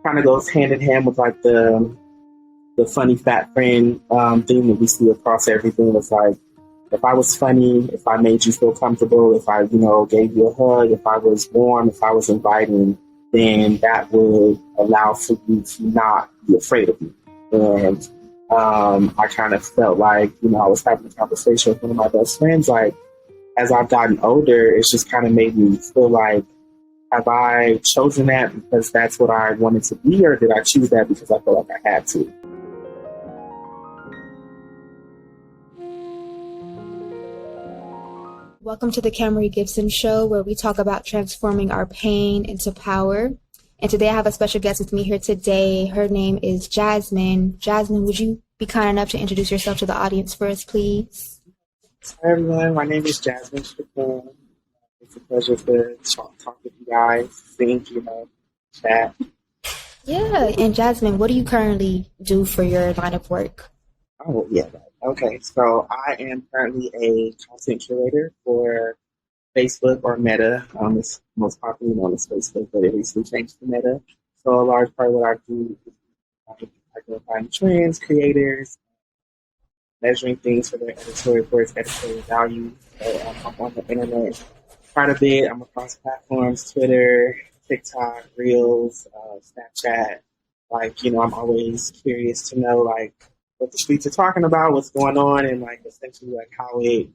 kind of goes hand in hand with like the funny fat friend thing that we see across everything. It's like, if I was funny, if I made you feel comfortable, if I, gave you a hug, if I was warm, if I was inviting, then that would allow for you to not be afraid of me. And I kind of felt like, I was having a conversation with one of my best friends. Like, as I've gotten older, it's just kind of made me feel like, have I chosen that because that's what I wanted to be, or did I choose that because I felt like I had to? Welcome to the Kamerie Gibson Show, where we talk about transforming our pain into power. And today I have a special guest with me here today. Her name is Jasmine. Jasmine, would you be kind enough to introduce yourself to the audience for us, please? Hi, everyone. My name is Jasmine Strachan. It's a pleasure to talk with you guys, sing, chat. Yeah, and Jasmine, what do you currently do for your line of work? Oh, yeah. Okay, so I am currently a content curator for Facebook, or Meta. It's most popularly known as Facebook, but it recently changed to Meta. So a large part of what I do is I go find trends, creators, measuring things for their editorial reports, editorial value. So I'm on the internet quite a bit. I'm across platforms, Twitter, TikTok, Reels, Snapchat. I'm always curious to know, what the streets are talking about, what's going on, and, essentially, how it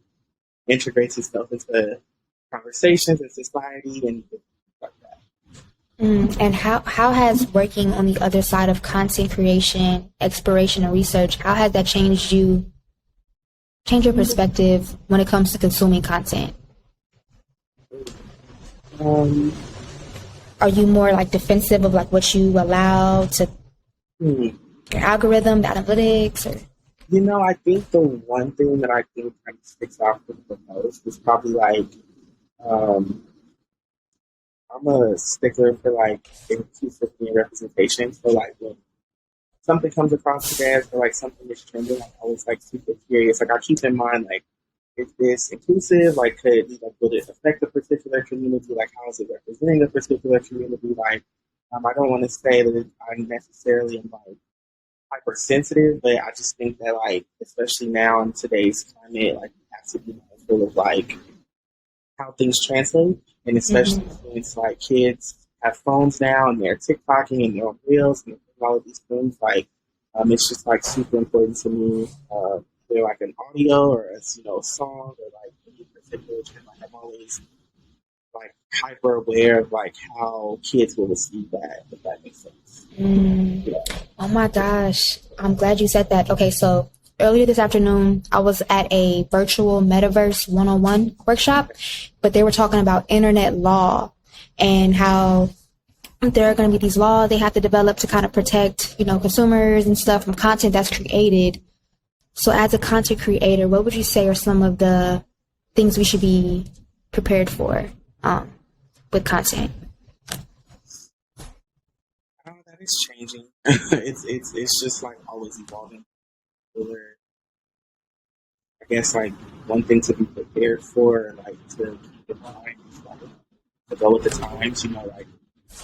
integrates itself into conversations and society and things like that. And how has working on the other side of content creation, exploration, and research, how has that change your perspective when it comes to consuming content? Are you more defensive of what you allow to your algorithm, the analytics, or? I think the one thing that I think kind of sticks out for the most is probably I'm a stickler for inclusivity and representation. So when something comes across the desk or something is trending, I'm always super curious. I keep in mind is this inclusive? Would it affect a particular community? How is it representing a particular community? I don't want to say that I'm necessarily am hypersensitive, but I just think that especially now in today's climate, you have to be mindful of how things translate, and especially since kids have phones now and they're TikToking and they're on Reels and all of these things. It's just super important to me. They're an audio or a song or any particular trend. I'm always hyper aware of how kids will receive that, if that makes sense. Yeah. Oh my gosh, I'm glad you said that. Okay, so earlier this afternoon, I was at a virtual Metaverse 101 workshop, but they were talking about internet law and how there are going to be these laws they have to develop to kind of protect, consumers and stuff from content that's created. So as a content creator, what would you say are some of the things we should be prepared for with content? That is changing. it's just always evolving. I guess one thing to be prepared for, to keep in mind, to go with the times.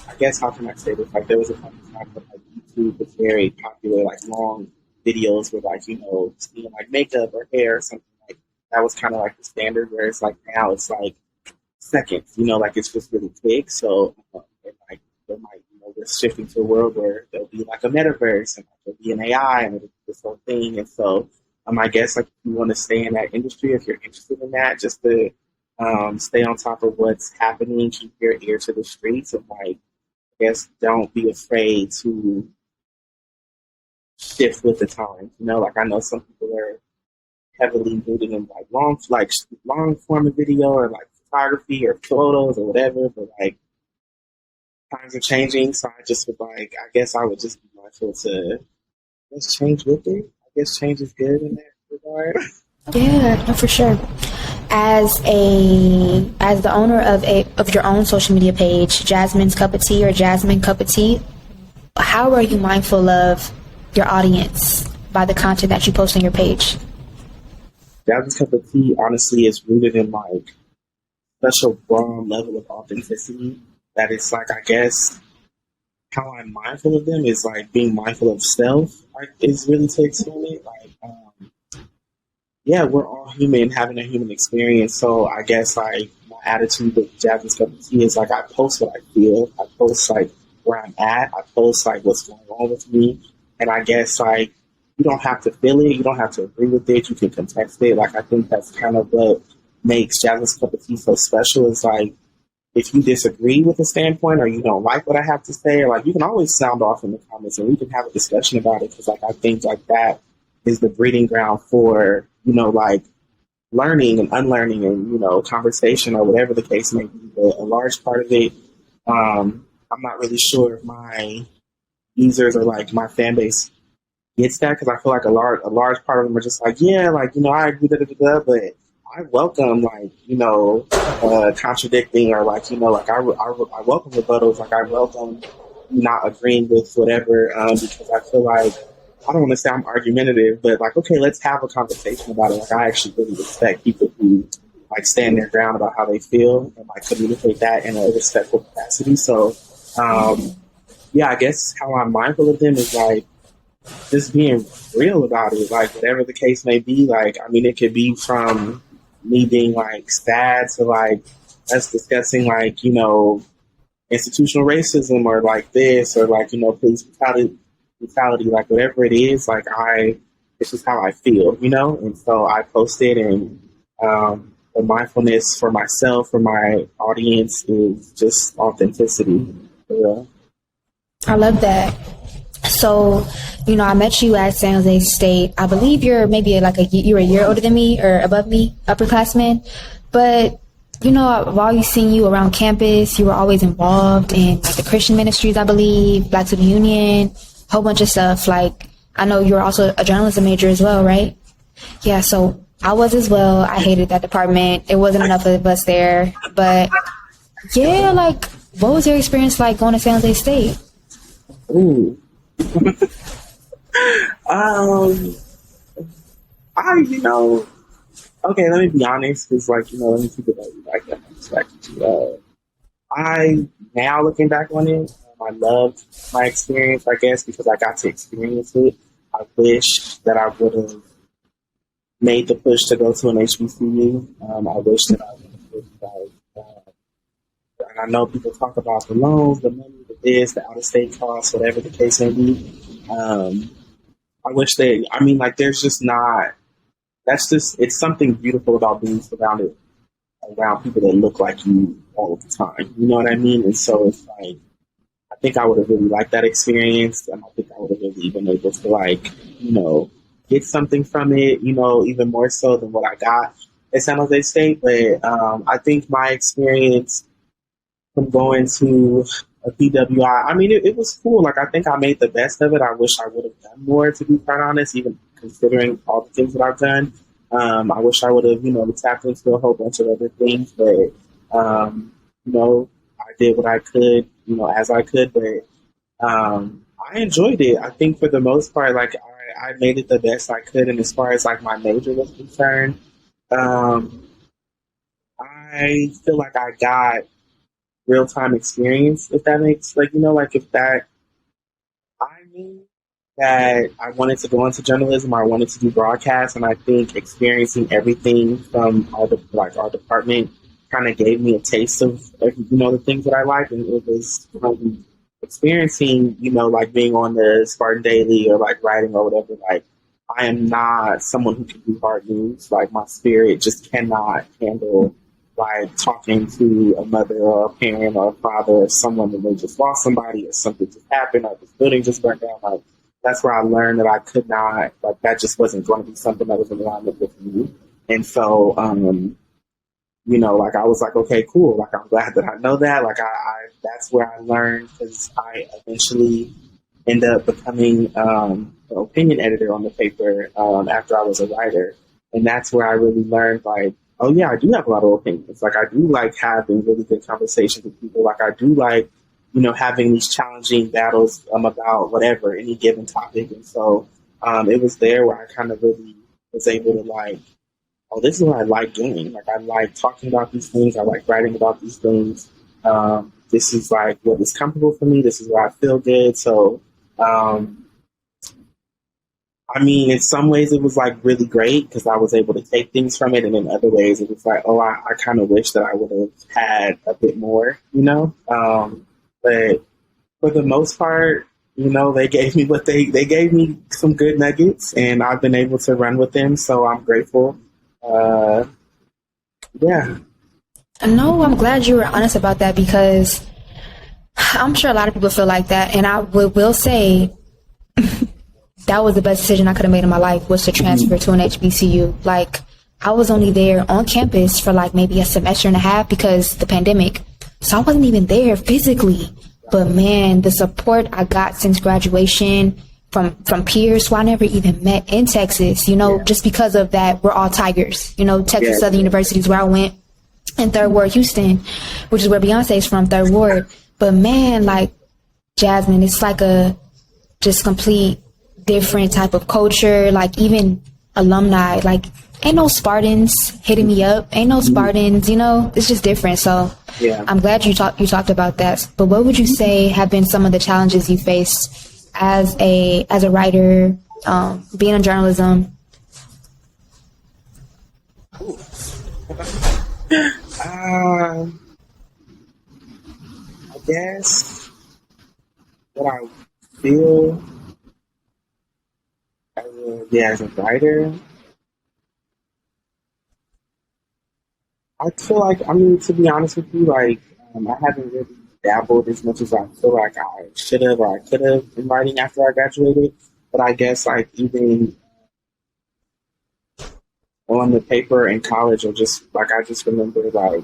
I guess how can I say this? There was a time when YouTube was very popular, long videos with seeing makeup or hair or something that was kind of the standard. Whereas now it's seconds. It's just really quick. So there might we're shifting to a world where there'll be a metaverse and there'll be an AI and this whole thing. And so I guess if you want to stay in that industry, if you're interested in that, just to stay on top of what's happening, keep your ear to the streets, and I guess don't be afraid to shift with the times. I know some people are heavily rooted in long form of video or photography or photos or whatever, but times are changing, so I just would I guess I would just be mindful to just change with it. I guess change is good in that regard. Yeah, no, for sure. As the owner of your own social media page, Jasmine's Cup of Tea or Jasmine Cup of Tea, how are you mindful of your audience by the content that you post on your page? Jasmine's Cup of Tea honestly is rooted in such a broad level of authenticity that it's I guess how I'm mindful of them is like being mindful of self. Like, is really to explain it. Like, yeah, we're all human, having a human experience. So I guess like my attitude with Jasmine's Cup of Tea is like I post what I feel. I post like where I'm at. I post like what's going on with me. And I guess like you don't have to feel it. You don't have to agree with it. You can contest it. Like I think that's kind of what makes Jasmine's Cup of Tea so special. Is like if you disagree with the standpoint or you don't like what I have to say, or like you can always sound off in the comments and we can have a discussion about it because like I think like that is the breeding ground for like learning and unlearning and conversation or whatever the case may be. But a large part of it, I'm not really sure if my users or like my fan base gets that because I feel like a large part of them are just like, yeah, like I agree, but I welcome like contradicting or like like I welcome rebuttals, like I welcome not agreeing with whatever because I feel like I don't want to say I'm argumentative, but like okay, let's have a conversation about it. Like I actually really respect people who like stand their ground about how they feel and like communicate that in a respectful capacity. So yeah, I guess how I'm mindful of them is like just being real about it, like whatever the case may be. Like, I mean, it could be from me being like sad to like us discussing like institutional racism or like this or like police brutality, like whatever it is. Like it's just how I feel, and so I posted and the mindfulness for myself, for my audience, is just authenticity. Yeah. I love that. So, I met you at San Jose State. I believe you're maybe you're a year older than me or above me, upperclassman. But, I've always seen you around campus. You were always involved in like the Christian ministries, I believe, Black Student Union, a whole bunch of stuff. Like, I know you were also a journalism major as well, right? Yeah, so I was as well. I hated that department. It wasn't enough of us there. but yeah, like, what was your experience like going to San Jose State? Ooh. I okay, let me be honest, because let me keep it like that perspective. I now looking back on it, I loved my experience, I guess, because I got to experience it. I wish that I would have made the push to go to an HBCU. I wish that I would have and I know people talk about the loans, the money, the this, the out of state costs, whatever the case may be. I wish like, there's just not, it's something beautiful about being surrounded around people that look like you all the time. You know what I mean? And so it's like, I think I would have really liked that experience. And I think I would have really been able to like, get something from it, even more so than what I got at San Jose State. But I think my experience from going to a PWI, I mean, it was cool. Like, I think I made the best of it. I wish I would have done more, to be quite honest, even considering all the things that I've done. I wish I would have, tapped into a whole bunch of other things, but, I did what I could, as I could, but I enjoyed it. I think for the most part, like, I made it the best I could. And as far as, like, my major was concerned, I feel like I got real time experience, if that makes like if that I knew that I wanted to go into journalism or I wanted to do broadcast, and I think experiencing everything from our department kind of gave me a taste of the things that I like, and it was experiencing like being on the Spartan Daily or like writing or whatever. Like, I am not someone who can do hard news. Like, my spirit just cannot handle like talking to a mother or a parent or a father or someone that they just lost somebody or something just happened or this building just burned down. Like, that's where I learned that I could not, like, that just wasn't going to be something that was in alignment with me. And so, like, I was like, okay, cool. Like, I'm glad that I know that. Like, I that's where I learned, because I eventually ended up becoming an opinion editor on the paper after I was a writer. And that's where I really learned, like, oh yeah, I do have a lot of opinions. Like, I do like having really good conversations with people. Like, I do like, having these challenging battles about whatever, any given topic. And so it was there where I kind of really was able to like, oh, this is what I like doing. Like, I like talking about these things. I like writing about these things. this is like what is comfortable for me. This is where I feel good. So, I mean, in some ways it was like really great because I was able to take things from it. And in other ways it was like, oh, I kind of wish that I would have had a bit more, you know? But for the most part, you know, they gave me what they gave me some good nuggets and I've been able to run with them. So I'm grateful. Yeah. No, I'm glad you were honest about that because I'm sure a lot of people feel like that. And I will say that was the best decision I could have made in my life was to transfer to an HBCU. Like, I was only there on campus for like maybe a semester and a half because the pandemic. So I wasn't even there physically. But man, the support I got since graduation from peers who I never even met in Texas, you know, just because of that, we're all Tigers. You know, Texas Southern University is where I went, in Third Ward, Houston, which is where Beyonce is from, Third Ward. But man, like, Jasmine, it's like a just complete different type of culture. Like, even alumni, like, ain't no Spartans hitting me up. Ain't no Spartans, you know, it's just different. So I'm glad you talked about that. But what would you say have been some of the challenges you faced as a writer, being in journalism? I guess what I feel as a writer, I feel like, I mean, to be honest with you, like, I haven't really dabbled as much as I feel like I should have or I could have in writing after I graduated. But I guess, like, even on the paper in college, or just, like, I just remember, like,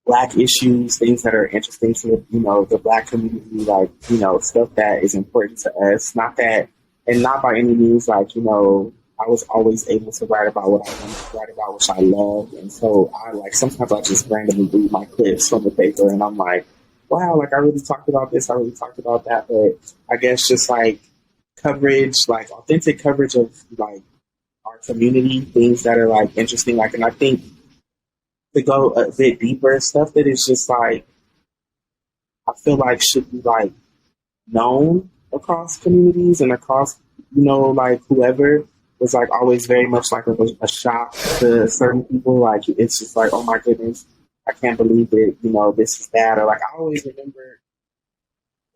Black issues, things that are interesting to, you know, the Black community, like, you know, stuff that is important to us. Not that, and not by any means, like, you know, I was always able to write about what I wanted to write about, which I love. And so I like, sometimes I just randomly read my clips from the paper and I'm like, wow, like I really talked about this, I really talked about that. But I guess just like coverage, like authentic coverage of like our community, things that are like interesting. Like, and I think to go a bit deeper, stuff that is just like, I feel like should be like known across communities and across, you know, like whoever, was like always very much like a shock to certain people. Like, it's just like, oh my goodness, I can't believe it, you know, this is that. Or like, I always remember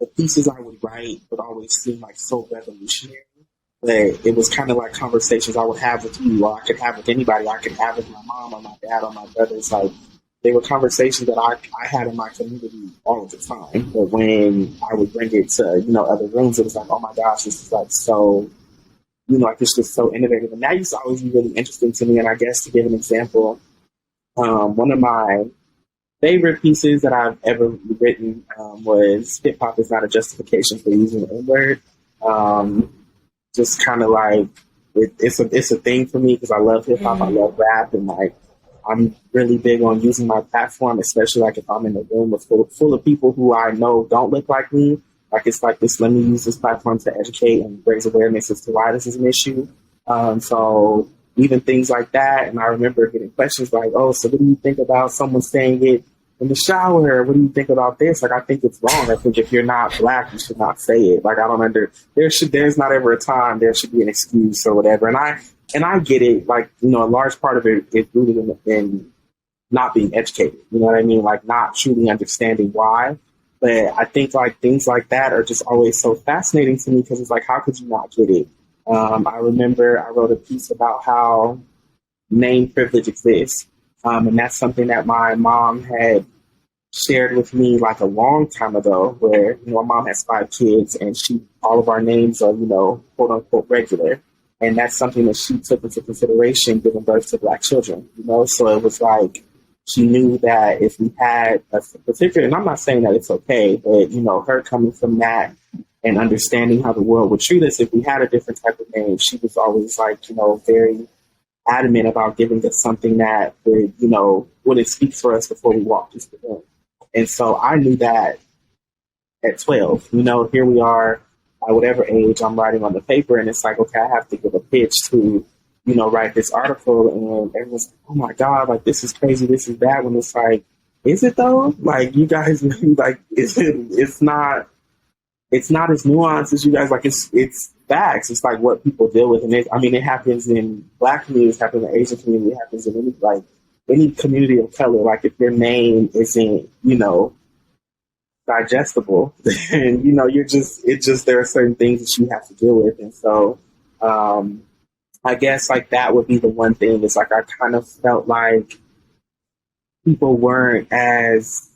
the pieces I would write would always seem like so revolutionary. But it was kind of like conversations I would have with you, or I could have with anybody. I could have with my mom or my dad or my brothers. Like, they were conversations that I had in my community all of the time. But when I would bring it to, you know, other rooms, it was like, oh my gosh, this is like so, you know, like it's just so innovative. And that used to always be really interesting to me. And I guess to give an example, one of my favorite pieces that I've ever written was "Hip Hop is not a justification for using the N-word." Just kind of like it's a thing for me because I love hip hop, I love rap, and like I'm really big on using my platform, especially like if I'm in a room with full of people who I know don't look like me. Like, it's like this, let me use this platform to educate and raise awareness as to why this is an issue. So even things like that. And I remember getting questions like, oh, so what do you think about someone saying it in the shower? What do you think about this? Like, I think it's wrong. I think if you're not Black, you should not say it. Like, I don't there's not ever a time there should be an excuse or whatever. And I get it. Like, you know, a large part of it is rooted in not being educated. You know what I mean? Like, not truly understanding why. But I think like things like that are just always so fascinating to me because it's like, how could you not get it? I remember I wrote a piece about how name privilege exists. And that's something that my mom had shared with me like a long time ago where, you know, my mom has 5 kids and all of our names are, you know, quote unquote regular. And that's something that she took into consideration giving birth to Black children, you know? So it was like, she knew that if we had a particular, and I'm not saying that it's okay, but, you know, her coming from that and understanding how the world would treat us if we had a different type of name, she was always like, you know, very adamant about giving us something that would, you know, wouldn't speak for us before we walked into the room. And so I knew that at 12, you know, here we are at whatever age I'm writing on the paper. And it's like, okay, I have to give a pitch to, write this article, and everyone's like, oh my God, like this is crazy, this is that, when it's like, Is it though? Like you guys really like is it it's not as nuanced as you guys like it's facts. It's like what people deal with and it happens in black communities, it happens in Asian community, it happens in any community of color. Like if your name isn't, digestible, then there are certain things that you have to deal with. And so I guess like that would be the one thing. It's like I kind of felt like people weren't as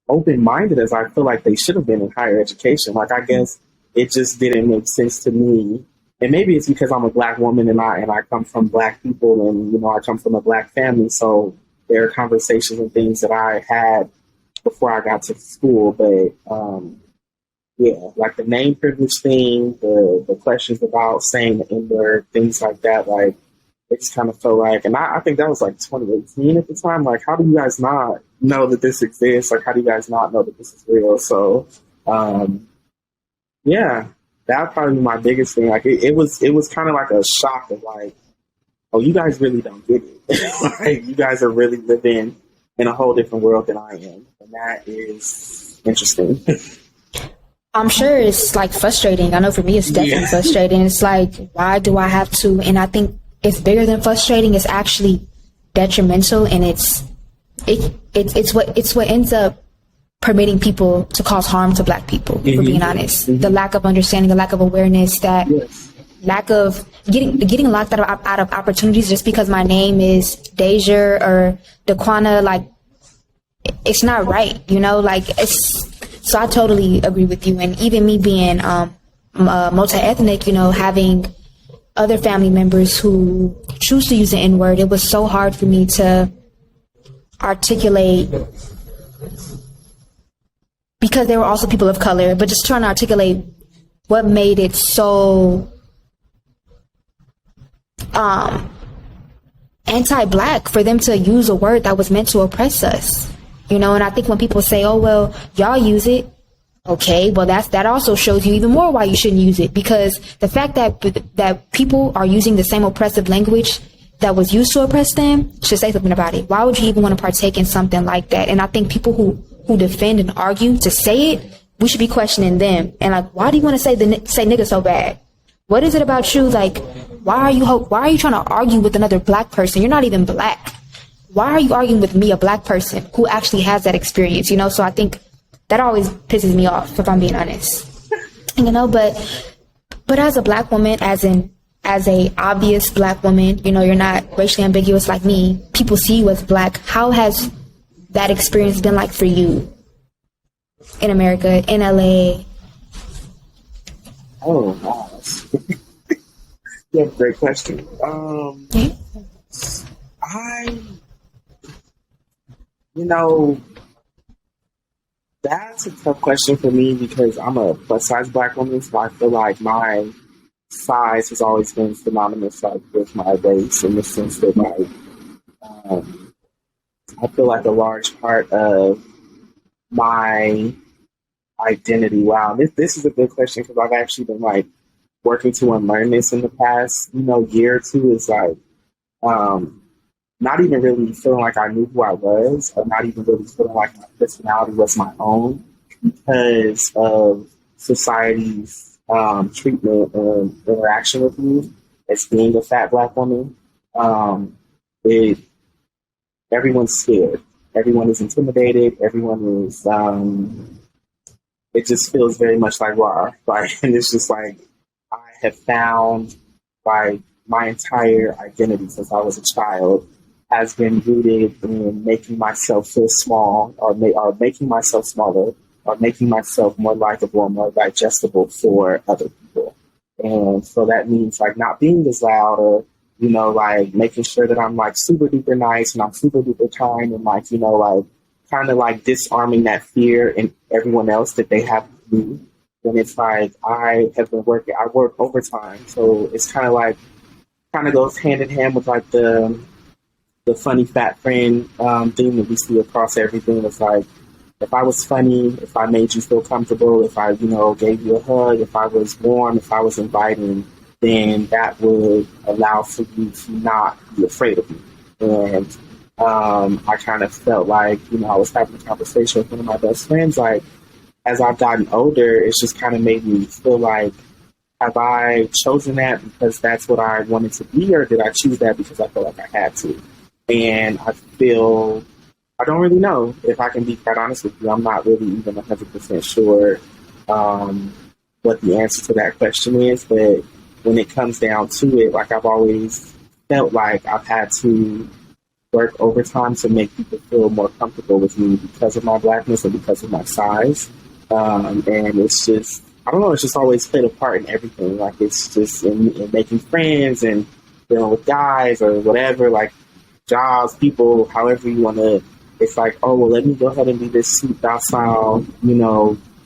open-minded as I feel like they should have been in higher education. Like I guess it just didn't make sense to me. And maybe it's because I'm a black woman and I come from black people and I come from a black family. So there are conversations and things that I had before I got to school. But yeah, like the name privilege thing, the questions about saying the N-word, things like that, like it just kind of felt like, and I think that was like 2018 at the time. Like, how do you guys not know that this exists? Like, how do you guys not know that this is real? So, yeah, that would probably be my biggest thing. Like, it was kind of like a shock of like, oh, you guys really don't get it. Like, you guys are really living in a whole different world than I am, and that is interesting. I'm sure it's like frustrating. I know for me, it's definitely frustrating. It's like, why do I have to? And I think it's bigger than frustrating. It's actually detrimental, and it's what ends up permitting people to cause harm to black people. For being honest, the lack of understanding, the lack of awareness, that lack of getting locked out of opportunities just because my name is Deja or Daquana. Like, it's not right, Like it's. So I totally agree with you. And even me being multi-ethnic, having other family members who choose to use the N-word, it was so hard for me to articulate, because they were also people of color, but just trying to articulate what made it so anti-black for them to use a word that was meant to oppress us. And I think when people say, oh, well, y'all use it. Okay, well, that also shows you even more why you shouldn't use it, because the fact that people are using the same oppressive language that was used to oppress them should say something about it. Why would you even want to partake in something like that? And I think people who defend and argue to say it, we should be questioning them. And like, why do you want to say nigga so bad? What is it about you? Like, why are you trying to argue with another black person? You're not even black. Why are you arguing with me, a black person who actually has that experience? So I think that always pisses me off, if I'm being honest. But as a black woman, as a obvious black woman, you're not racially ambiguous like me. People see you as black. How has that experience been like for you in America, in LA? Oh, gosh. Yeah, great question. That's a tough question for me because I'm a plus size black woman, so I feel like my size has always been synonymous with my race, in the sense that I feel like a large part of my identity. Wow, this is a good question because I've actually been working to unlearn this in the past year or two. Is not even really feeling like I knew who I was, or not even really feeling like my personality was my own because of society's treatment and interaction with me as being a fat black woman. Everyone's scared. Everyone is intimidated. Everyone is. It just feels very much like raw. And it's just like I have found my entire identity since I was a child has been rooted in making myself feel small, or making myself smaller, or making myself more likable, more digestible for other people. And so that means not being as loud, or making sure that I'm super duper nice and I'm super duper kind, and kind of disarming that fear in everyone else that they have with me. And it's I work overtime, so it's kind of goes hand in hand with the funny fat friend thing that we see across everything. It's if I was funny, if I made you feel comfortable, if I gave you a hug, if I was warm, if I was inviting, then that would allow for you to not be afraid of me. And I kind of felt like, I was having a conversation with one of my best friends, like, as I've gotten older, it's just kind of made me feel like, have I chosen that because that's what I wanted to be, or did I choose that because I felt like I had to? And I don't really know, if I can be quite honest with you. I'm not really even 100% sure what the answer to that question is, but when it comes down to it, like, I've always felt like I've had to work overtime to make people feel more comfortable with me because of my blackness and because of my size. And it's just, I don't know, it's just always played a part in everything. Like, it's just in making friends and dealing with guys or whatever, like jobs, people, however you want to. It's like, oh, well, let me go ahead and be this sweet, docile,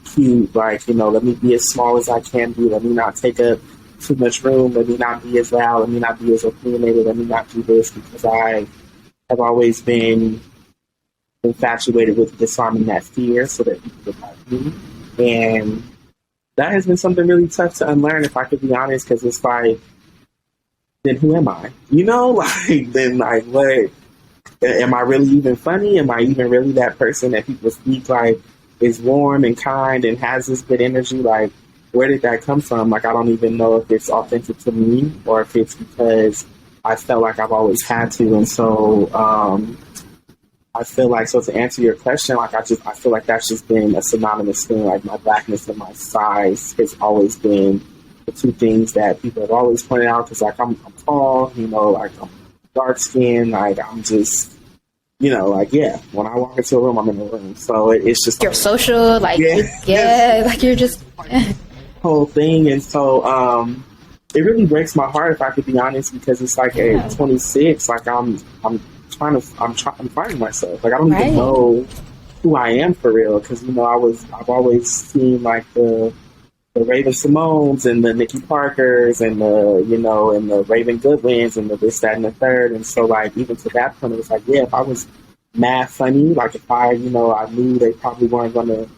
cute, like, let me be as small as I can be. Let me not take up too much room. Let me not be as loud. Let me not be as opinionated. Let me not do this, because I have always been infatuated with disarming that fear so that people would like me. And that has been something really tough to unlearn, if I could be honest, because it's like, then who am I? Like, then, like, what? Am I really even funny? Am I even really that person that people speak like is warm and kind and has this good energy? Like, where did that come from? Like, I don't even know if it's authentic to me or if it's because I felt like I've always had to. And so I feel like, so to answer your question, like, I feel like that's just been a synonymous thing. Like, my blackness and my size has always been the two things that people have always pointed out. Because, like, I'm tall, like, I'm dark skinned, like, I'm just, like, yeah, when I walk into a room, I'm in a room. So it's just you're like, social, like, like, you're just whole thing. And so it really breaks my heart, if I could be honest, because it's like, at 26, like, I'm finding myself. Like, I don't even know who I am for real, because I've always seen like the Raven Simones and the Nikki Parkers and and the Raven Goodwins and the this, that, and the third. And so, like, even to that point, it was like, yeah, if I was mad funny, like, if I knew they probably weren't going to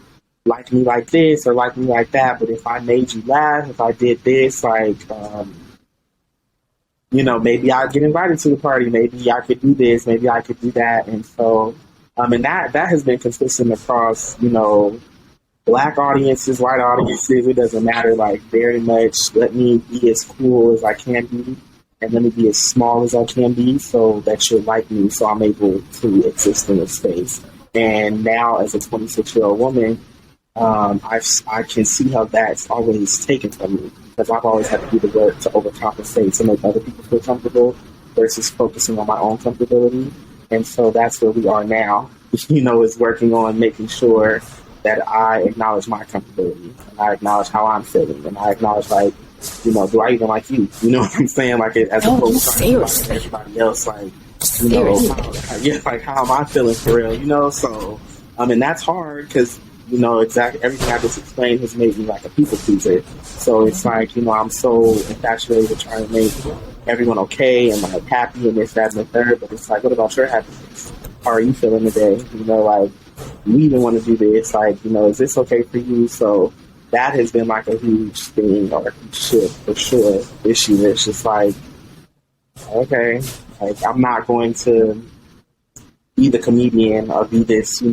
like me like this or like me like that, but if I made you laugh, if I did this, like, maybe I'd get invited to the party, maybe I could do this, maybe I could do that. And so, and that has been consistent across, Black audiences, white audiences, it doesn't matter, like, very much. Let me be as cool as I can be, and let me be as small as I can be so that you'll like me, so I'm able to exist in this space. And now, as a 26-year-old woman, I can see how that's always taken from me, because I've always had to do the work to overcompensate to make other people feel comfortable versus focusing on my own comfortability. And so that's where we are now, is working on making sure that I acknowledge my comfortability, and I acknowledge how I'm feeling, and I acknowledge, like, do I even like you? You know what I'm saying? Like, as opposed to like everybody else, like, like, how am I feeling for real? So, and that's hard because, exactly everything I just explained has made me like a people pleaser. So it's like, I'm so infatuated with trying to make everyone okay and like happy and this, that, and the third. But it's like, what about your happiness? How are you feeling today? Like, we even want to do this, like, is this okay for you? So that has been like a huge thing, or a huge shift for sure, issue. It's just like, okay, like, I'm not going to be the comedian or be this,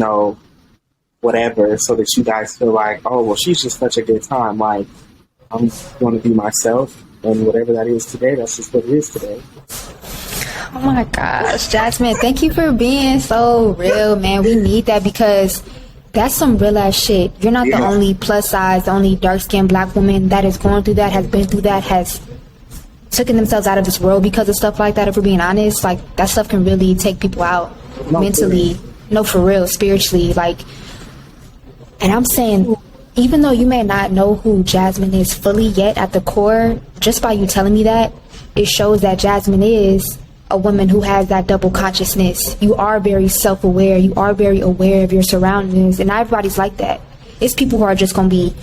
whatever, so that you guys feel like, oh, well, she's just such a good time. Like, I'm going to be myself, and whatever that is today, that's just what it is today. Oh my gosh, Jasmine, thank you for being so real, man. We need that, because that's some real ass shit. You're not the only plus size, the only dark skinned Black woman that is going through that, has been through that, has taken themselves out of this world because of stuff like that. If we're being honest, like, that stuff can really take people out mentally, for real, spiritually, like. And I'm saying, even though you may not know who Jasmine is fully yet at the core, just by you telling me that, it shows that Jasmine is a woman who has that double consciousness. You are very self-aware. You are very aware of your surroundings. And not everybody's like that. It's people who are just going to be,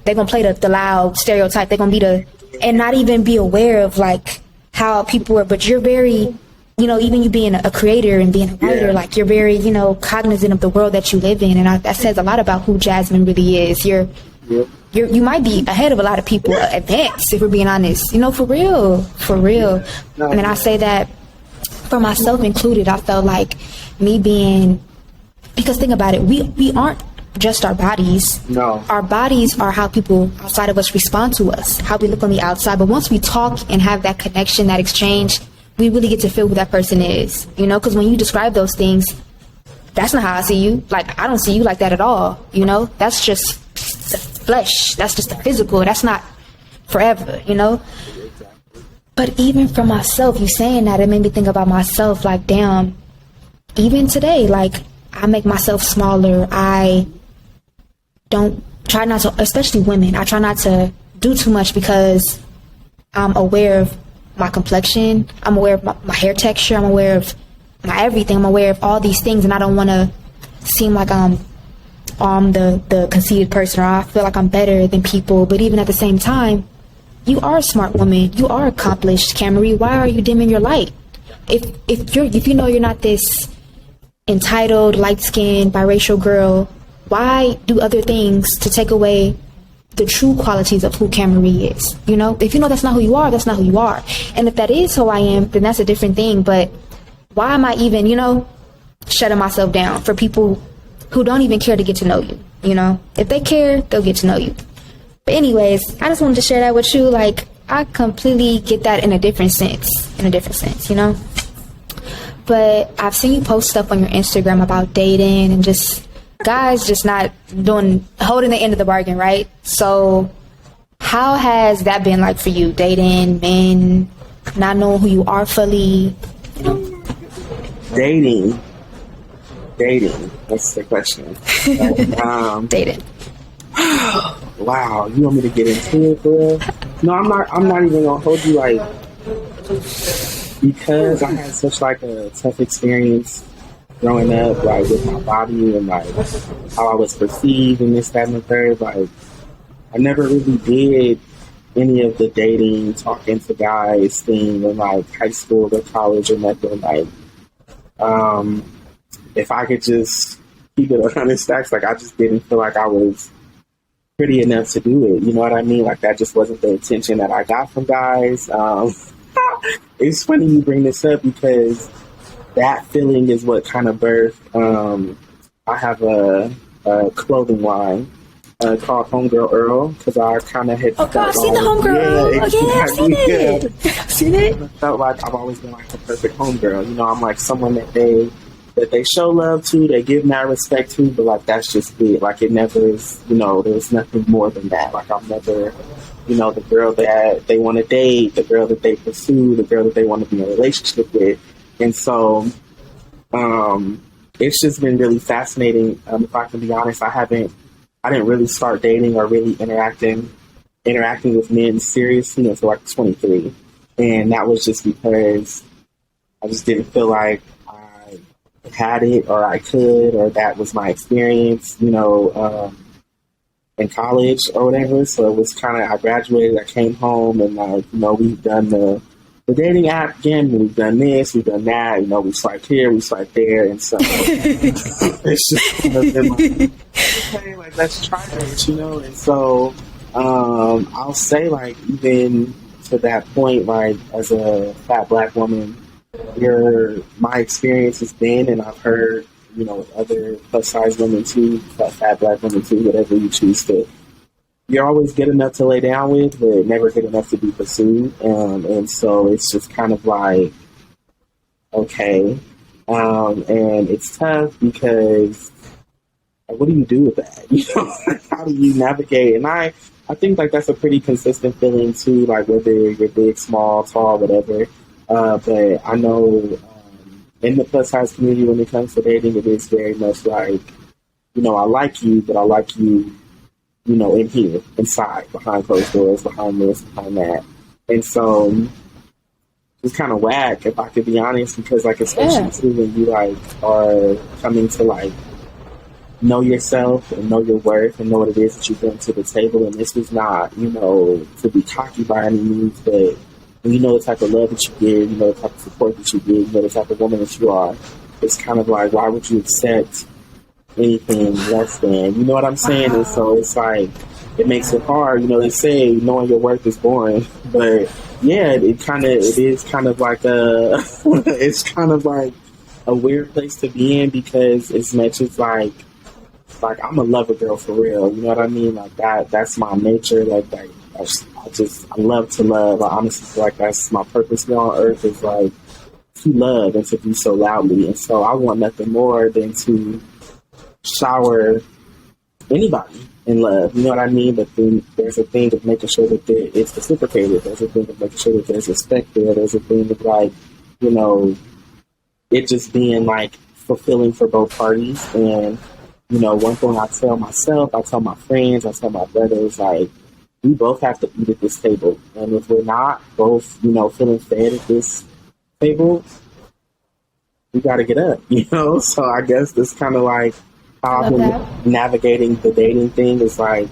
they're going to play the loud stereotype. They're going to be and not even be aware of, like, how people are. But you're very, even you being a creator and being a writer, like, you're very, cognizant of the world that you live in. And that says a lot about who Jasmine really is. You might be ahead of a lot of people, advanced, if we're being honest, for real. And then I say that for myself included, I felt like me being, because think about it, we aren't just our bodies. No. Our bodies are how people outside of us respond to us, how we look on the outside. But once we talk and have that connection, that exchange, we really get to feel who that person is, you know? Because when you describe those things, that's not how I see you. Like, I don't see you like that at all, you know? That's just the flesh. That's just the physical. That's not forever, you know? But even for myself, you saying that, it made me think about myself, like, damn, even today, like, I make myself smaller. I don't try not to, especially women, I try not to do too much because I'm aware of my complexion. I'm aware of my hair texture. I'm aware of my everything. I'm aware of all these things, and I don't want to seem like I'm the conceited person, or I feel like I'm better than people. But even at the same time, you are a smart woman. You are accomplished, Kamerie. Why are you dimming your light? If you know you're not this entitled, light-skinned, biracial girl, why do other things to take away the true qualities of who Kamerie is? You know, if you know that's not who you are, that's not who you are. And if that is who I am, then that's a different thing. But why am I even, you know, shutting myself down for people who don't even care to get to know you? You know, if they care, they'll get to know you. But anyways, I just wanted to share that with you. Like, I completely get that in a different sense, you know? But I've seen you post stuff on your Instagram about dating and just guys just not holding the end of the bargain, right? So how has that been like for you, dating men, not knowing who you are fully, you know? Dating. That's the question. Dating. Wow, you want me to get into it, bro? No, I'm not even gonna hold you, like, because I had such like a tough experience growing up, like with my body and like how I was perceived and this, that, and the third. Like, I never really did any of the dating, talking to guys thing in like high school or college or nothing. Like, if I could just keep it 100 stacks, like I just didn't feel like I was pretty enough to do it. You know what I mean? Like, that just wasn't the attention that I got from guys. It's funny you bring this up because that feeling is what kind of birthed. I have a clothing line called Homegirl Earl because I kind of had. Oh God, I've seen the Homegirl. Yeah, exactly. I've seen it. I've seen it. I felt like I've always been like the perfect homegirl. You know, I'm like someone that they show love to, they give mad respect to, but like that's just it. Like, it never is. You know, there's nothing more than that. Like, I'm never, you know, the girl that they want to date, the girl that they pursue, the girl that they want to be in a relationship with. And so it's just been really fascinating. If I can be honest, I didn't really start dating or really interacting with men seriously until like 23. And that was just because I just didn't feel like I had it or I could, or that was my experience, you know, in college or whatever. So it was kind of, I graduated, I came home, and like, you know, we've done the dating app again, we've done this, we've done that, you know, we swipe here, we swipe there, and so it's just kind of been like, okay, like, let's try this, you know. And so I'll say, like, even to that point, like, as a fat black woman, my experience has been, and I've heard, you know, with other plus size women too, fat black women too, whatever you choose to, you're always good enough to lay down with, but never good enough to be pursued. And so it's just kind of like, okay. And it's tough because, like, what do you do with that? You know, how do you navigate? And I think like that's a pretty consistent feeling too, like whether you're big, small, tall, whatever. But I know in the plus size community, when it comes to dating, it is very much like, you know, I like you, but I like you, you know, in here, inside, behind closed doors, behind this, behind that. And so it's kind of whack, if I could be honest, because like, especially too, when you like are coming to like know yourself and know your worth and know what it is that you bring to the table. And this was not, you know, to be cocky by any means, but when you know the type of love that you give, you know the type of support that you give, you know the type of woman that you are, it's kind of like, why would you accept anything less than, you know what I'm saying? And so it's like, it makes it hard. You know, they say knowing your worth is boring, but yeah, it is kind of like a, it's kind of like a weird place to be in because as much as like I'm a lover girl for real, you know what I mean? Like that's my nature. I love to love. I honestly feel like that's my purpose here on earth is like to love and to be so loudly. And so I want nothing more than to shower anybody in love. You know what I mean? But then there's a thing of making sure that it's reciprocated. There's a thing of making sure that there's respect there. There's a thing of like, you know, it just being like fulfilling for both parties. And, you know, one thing I tell myself, I tell my friends, I tell my brothers, like, we both have to eat at this table. And if we're not both, you know, feeling fed at this table, we got to get up, you know? So I guess that's kind of like how I've been navigating the dating thing is like,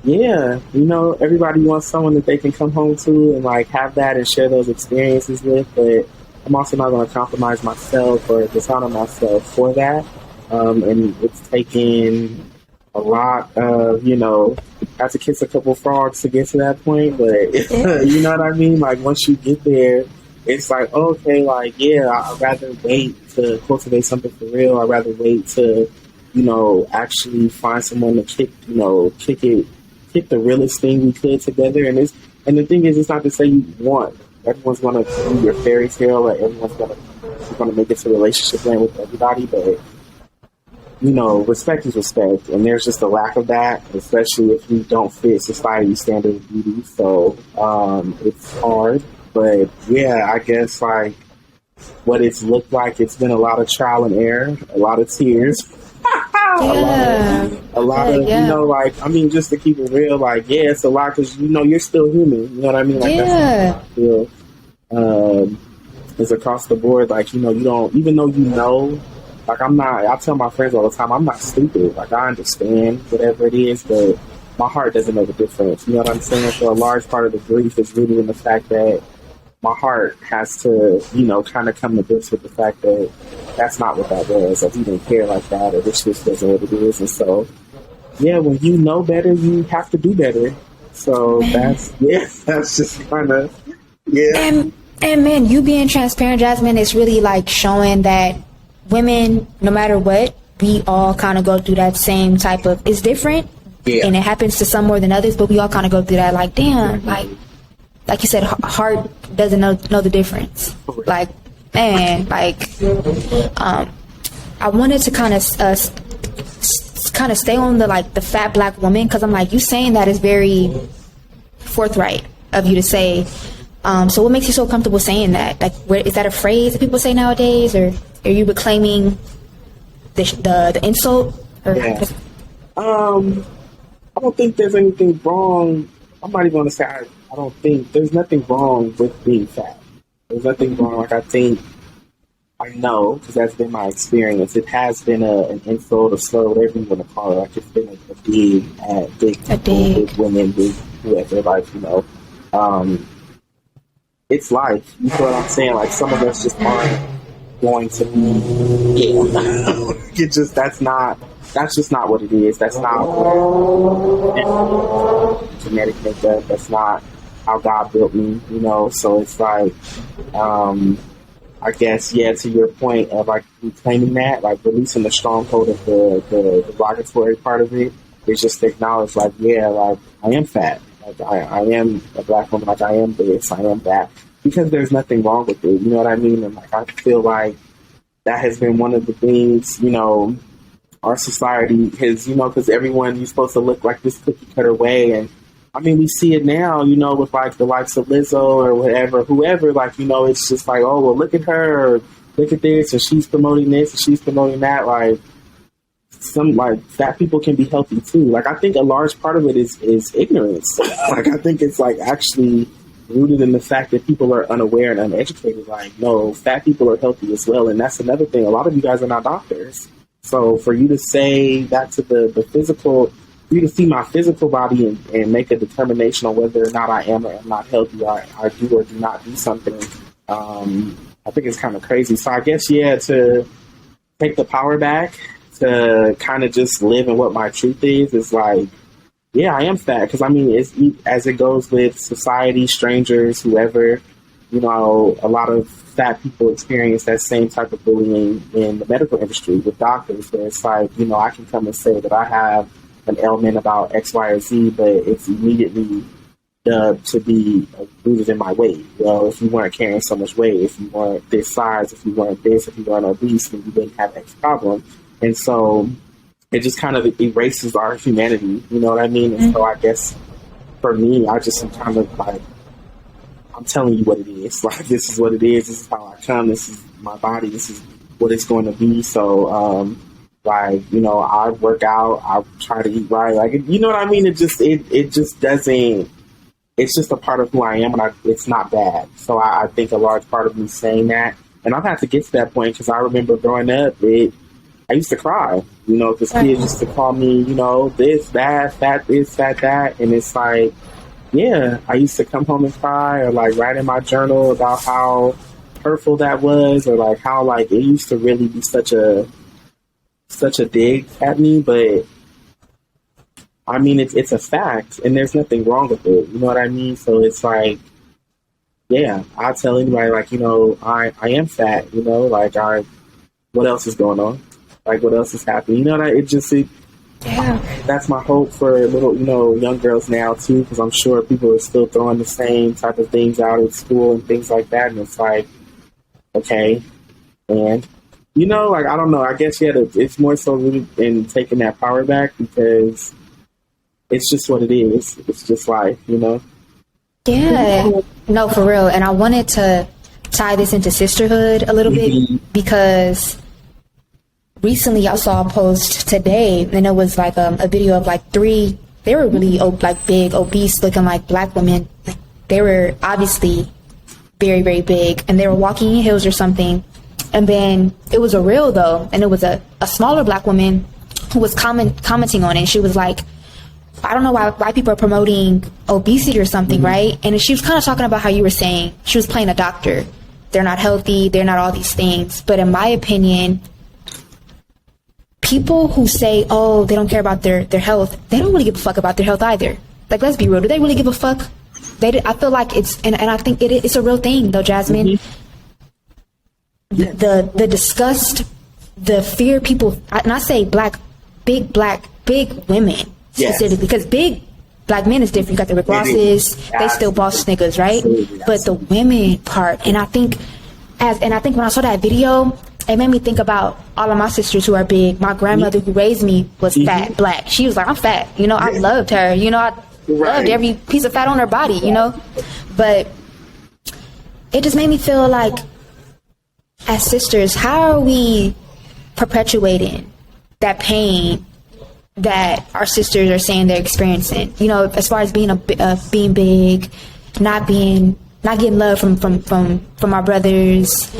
yeah, you know, everybody wants someone that they can come home to and like have that and share those experiences with, but I'm also not going to compromise myself or dishonor myself for that. And it's taken a lot of, you know, I have to kiss a couple frogs to get to that point, but you know what I mean? Like once you get there, it's like, okay, like, yeah, I'd rather wait to cultivate something for real. I'd rather wait to, you know, actually find someone to kick the realest thing we could together. And the thing is, it's not to say you want. Everyone's gonna do your fairy tale, or everyone's gonna make it to relationship land with everybody, but you know, respect is respect, and there's just a lack of that, especially if you don't fit society's standard of beauty. So it's hard, but yeah, I guess like what it's looked like, it's been a lot of trial and error, a lot of tears. A lot of you know, like, I mean, just to keep it real, like, yeah, it's a lot because, you know, you're still human. You know what I mean? Like, that's how I feel. It's across the board. Like, you know, you don't, even though you know, like, I tell my friends all the time, I'm not stupid. Like, I understand whatever it is, but my heart doesn't know the difference. You know what I'm saying? So a large part of the grief is rooted in the fact that my heart has to, you know, kind of come to grips with the fact that that's not what that was, or he didn't care like that, or this just wasn't what it is. And so, yeah, when you know better, you have to do better. So that's just kind of, yeah. And man, you being transparent, Jasmine, is really like showing that women, no matter what, we all kind of go through that same type of, it's different, and it happens to some more than others, but we all kind of go through that, like, damn, like you said, heart doesn't know the difference. Like, man, like, I wanted to kind of stay on the fat black woman, because I'm like, you saying that is very forthright of you to say. So what makes you so comfortable saying that? Like, is that a phrase that people say nowadays, or are you reclaiming the insult? Or I don't think there's anything wrong. I'm not even going to say I don't think there's nothing wrong with being fat. There's nothing wrong. Like, I know, because that's been my experience. It has been an insult, a slur, whatever you want to call it. Like, it's been a big women, big whoever, like, you know. It's life. You know what I'm saying? Like, some of us just aren't going to be, it just, that's just not what it is. That's not genetic makeup. That's not how God built me, you know? So it's like, I guess, yeah, to your point of like reclaiming that, like releasing the stronghold of the derogatory part of it, is just to acknowledge, like, yeah, like, I am fat. Like, I am a black woman. Like, I am this, I am that. Because there's nothing wrong with it. You know what I mean? And like, I feel like that has been one of the things, you know, our society has, you know, because everyone, you're supposed to look like this cookie cutter way. And I mean, we see it now, you know, with like the likes of Lizzo or whatever, whoever, like, you know, it's just like, oh, well, look at her, or look at this, and she's promoting this, and she's promoting that. Like, some, like, fat people can be healthy too. Like, I think a large part of it is ignorance. Like, I think it's like actually rooted in the fact that people are unaware and uneducated. Like, no, fat people are healthy as well. And that's another thing. A lot of you guys are not doctors. So for you to say that to the physical, for you to see my physical body and make a determination on whether or not I am or am not healthy, I do or do not do something, I think it's kind of crazy. So I guess, yeah, to take the power back, to kind of just live in what my truth is like, Yeah, I am fat because I mean, it's as it goes with society, strangers, whoever. You know, a lot of fat people experience that same type of bullying in the medical industry with doctors. Where it's like, you know, I can come and say that I have an ailment about X, Y, or Z, but it's immediately dubbed to be rooted in my weight. Well, if you weren't carrying so much weight, if you weren't this size, if you weren't this, if you weren't obese, then you wouldn't have X problem. And so it just kind of erases our humanity. You know what I mean? And so I guess for me, I just am kind of like, I'm telling you what it is. Like, this is what it is. This is how I come. This is my body. This is what it's going to be. So, like, you know, I work out. I try to eat right. Like, you know what I mean? It just doesn't. It's just a part of who I am, and it's not bad. So I think a large part of me saying that, and I've had to get to that point because I remember growing up, I used to cry, you know, because kids used to call me, you know, this, that, fat this, fat that, and it's like, yeah, I used to come home and cry, or like write in my journal about how hurtful that was, or like how like it used to really be such a dig at me, but I mean, it's a fact, and there's nothing wrong with it. You know what I mean? So it's like, yeah, I tell anybody, like, you know, I am fat. You know, like, what else is going on? Like, what else is happening? You know, Yeah. that's my hope for little, you know, young girls now too, because I'm sure people are still throwing the same type of things out at school and things like that, and it's like, okay, and you know, like, I don't know. I guess it's more so rooted in taking that power back because it's just what it is. It's just life, you know? Yeah. No, for real. And I wanted to tie this into sisterhood a little bit because recently I saw a post today and it was like a video of like three, they were really like big, obese looking like black women. They were obviously very, very big and they were walking in heels or something. And then it was a reel though. And it was a smaller black woman who was commenting on it. She was like, I don't know why people are promoting obesity or something, right? And she was kind of talking about how you were saying she was playing a doctor. They're not healthy. They're not all these things. But in my opinion, people who say, oh, they don't care about their health, they don't really give a fuck about their health either. Like, let's be real. Do they really give a fuck? I feel like it's, and I think it's a real thing though, Jasmine. The disgust, the fear people, and I say big women. Specifically, because big black men is different. You got the Rick Rosses, they still boss niggas, right? But the women part, and I think when I saw that video, it made me think about all of my sisters who are big. My grandmother who raised me was fat, black. She was like, I'm fat. You know, I loved her. You know, I loved every piece of fat on her body, you know? But it just made me feel like, as sisters, how are we perpetuating that pain that our sisters are saying they're experiencing? You know, as far as being being big, not getting love from our brothers.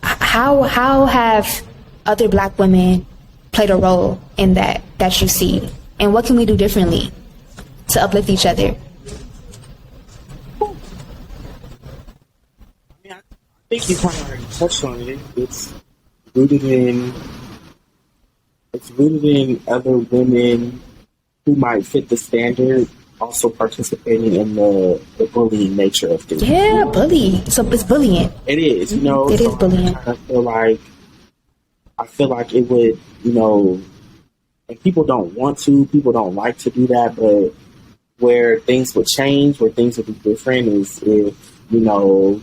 How have other black women played a role in that you see? And what can we do differently to uplift each other? I think you kind of already touched on it. It's rooted in other women who might fit the standard also participating in the bullying nature of things. Yeah, bully. So it's bullying. It is, you know. It is bullying. I feel like it would, you know, and people don't want to, people don't like to do that, but where things would change, where things would be different is if, you know,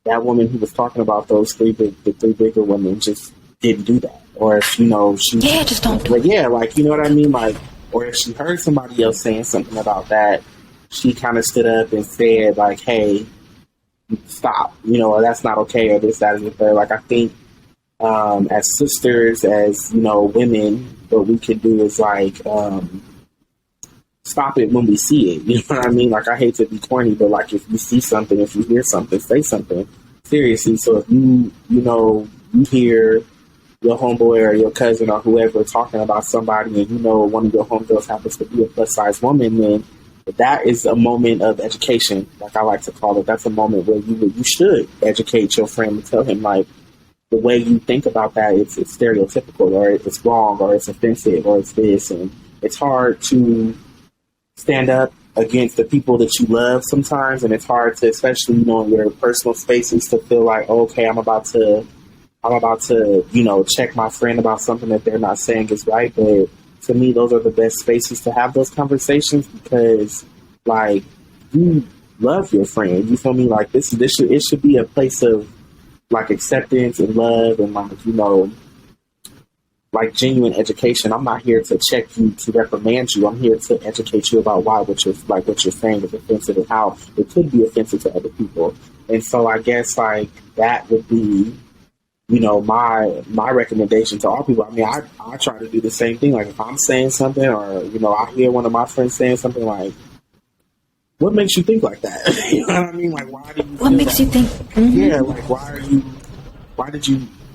that woman who was talking about the three bigger women just didn't do that. Or if, you know, she... Yeah, just don't do it. Yeah, like, you know what I mean? Like, or if she heard somebody else saying something about that, she kind of stood up and said, like, hey, stop. You know, or that's not okay, or this, that, and the third. Like, I think as sisters, as, you know, women, what we can do is, like, stop it when we see it. You know what I mean? Like, I hate to be corny, but, like, if you see something, if you hear something, say something. Seriously. So if you know, you hear your homeboy or your cousin or whoever talking about somebody and you know one of your homegirls happens to be a plus-size woman, then that is a moment of education, like I like to call it. That's a moment where you should educate your friend and tell him, like, the way you think about that, it's stereotypical, or it's wrong, or it's offensive, or it's this. And it's hard to stand up against the people that you love sometimes, and it's hard to, especially in your personal spaces, to feel like, okay, I'm about to, check my friend about something that they're not saying is right. But to me, those are the best spaces to have those conversations because, like, you love your friend. You feel me? Like it should be a place of like acceptance and love and like genuine education. I'm not here to check you to reprimand you. I'm here to educate you about why what you're saying is offensive and how it could be offensive to other people. And so I guess like that would be, my recommendation to all people. I mean, I try to do the same thing. Like if I'm saying something or, I hear one of my friends saying something like, what makes you think like that? You know what I mean? Like, why do you What makes you think? Mm-hmm. Yeah, like,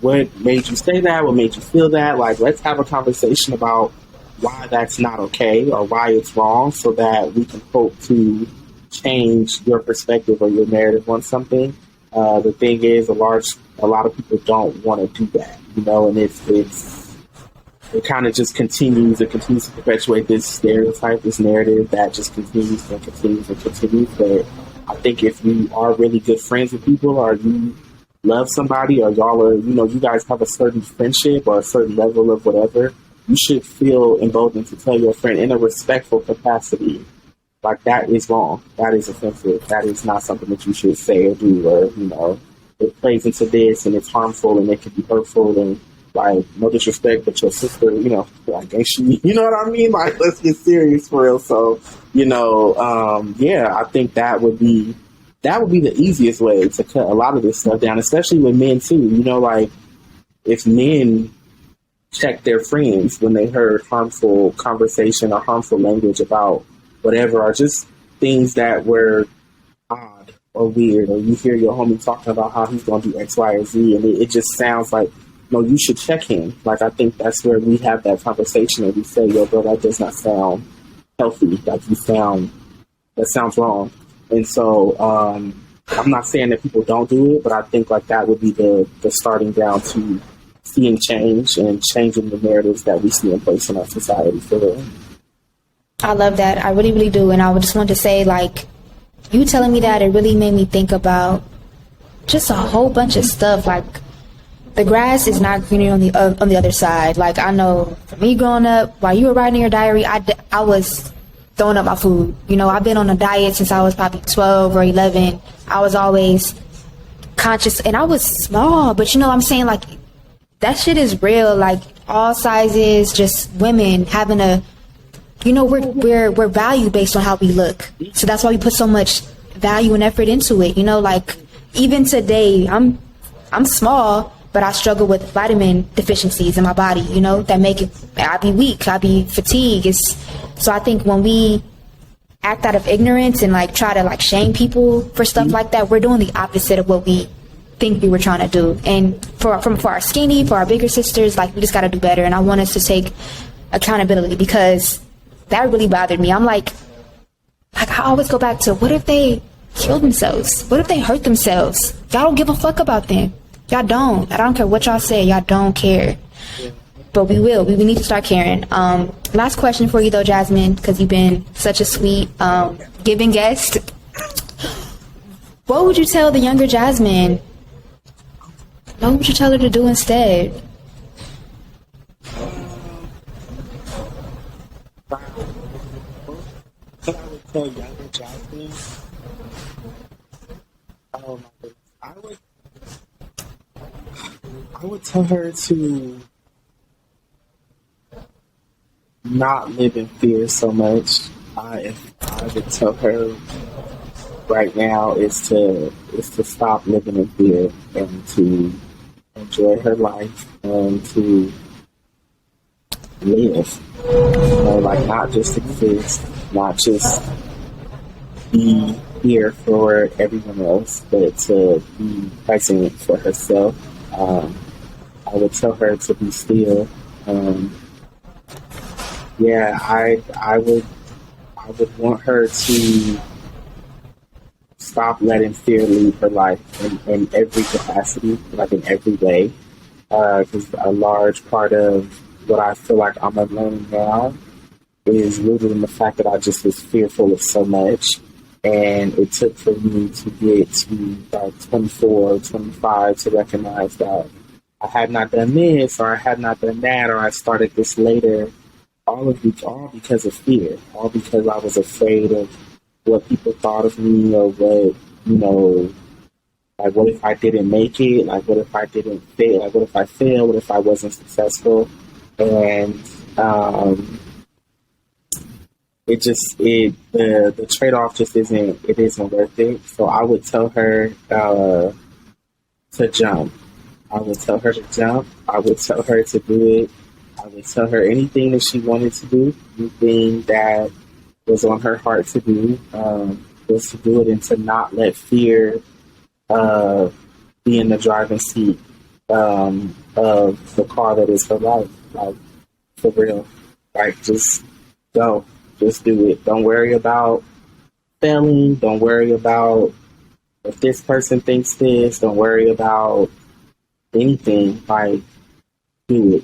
what made you say that? What made you feel that? Like, let's have a conversation about why that's not okay or why it's wrong so that we can hope to change your perspective or your narrative on something. The thing is, a lot of people don't want to do that, and it kind of just continues to perpetuate this stereotype, this narrative that just continues and continues and continues. But I think if you are really good friends with people or you love somebody or y'all are, you guys have a certain friendship or a certain level of whatever, you should feel emboldened to tell your friend in a respectful capacity, like that is wrong, that is offensive, that is not something that you should say or do, or, it plays into this and it's harmful and it can be hurtful and like, no disrespect, but your sister, like, ain't she, you know what I mean? Like, let's get serious for real. So, I think that would be the easiest way to cut a lot of this stuff down, especially with men too. Like if men check their friends when they heard harmful conversation or harmful language about whatever, or just things that were odd or weird, or you hear your homie talking about how he's going to do X, Y, or Z, and it just sounds like, no, you should check him. Like, I think that's where we have that conversation and we say, yo, bro, that does not sound healthy. Like, that sounds wrong. And so, I'm not saying that people don't do it, but I think like that would be the starting ground to seeing change and changing the narratives that we see in place in our society for real. I love that. I really, really do. And I would just want to say, like, you telling me that, it really made me think about just a whole bunch of stuff. Like, the grass is not greener on the other side. Like, I know for me growing up, while you were writing your diary, I was throwing up my food. I've been on a diet since I was probably 12 or 11. I was always conscious, and I was small, but I'm saying, like, that shit is real. Like, all sizes, just women having a, we're valued based on how we look. So that's why we put so much value and effort into it. Like, even today, I'm small, but I struggle with vitamin deficiencies in my body, that make it, I be weak, I be fatigued. So I think when we act out of ignorance and like try to like shame people for stuff like that, we're doing the opposite of what we think we were trying to do. And for our skinny, for our bigger sisters, like, we just got to do better. And I want us to take accountability, because that really bothered me. I'm like I always go back to, what if they kill themselves? What if they hurt themselves? Y'all don't give a fuck about them. Y'all don't. I don't care what y'all say. Y'all don't care. But we will. We need to start caring. Last question for you, though, Jasmine, because you've been such a sweet, giving guest. What would you tell the younger Jasmine? What would you tell her to do instead? What I would tell younger Jasmine? Oh my goodness. I would tell her to not live in fear so much. I would tell her right now is to stop living in fear and to enjoy her life and to live. Like, not just exist, not just be here for everyone else, but to be present for herself. I would tell her to be still. I would want her to stop letting fear lead her life in every capacity, like in every way. Because a large part of what I feel like I'm learning now is rooted in the fact that I just was fearful of so much. And it took for me to get to about 24, 25 to recognize that I had not done this or I had not done that or I started this later. All because of fear, all because I was afraid of what people thought of me or what, like what if I didn't make it? Like what if I didn't fail? Like what if I failed? What if I wasn't successful? And the trade off just isn't worth it. So I would tell her to jump. I would tell her to jump. I would tell her to do it. I would tell her anything that she wanted to do, anything that was on her heart to do, was to do it and to not let fear be in the driving seat of the car that is her life. Like, for real. Like, just go. Just do it. Don't worry about failing. Don't worry about if this person thinks this. Don't worry about anything. Like, do it.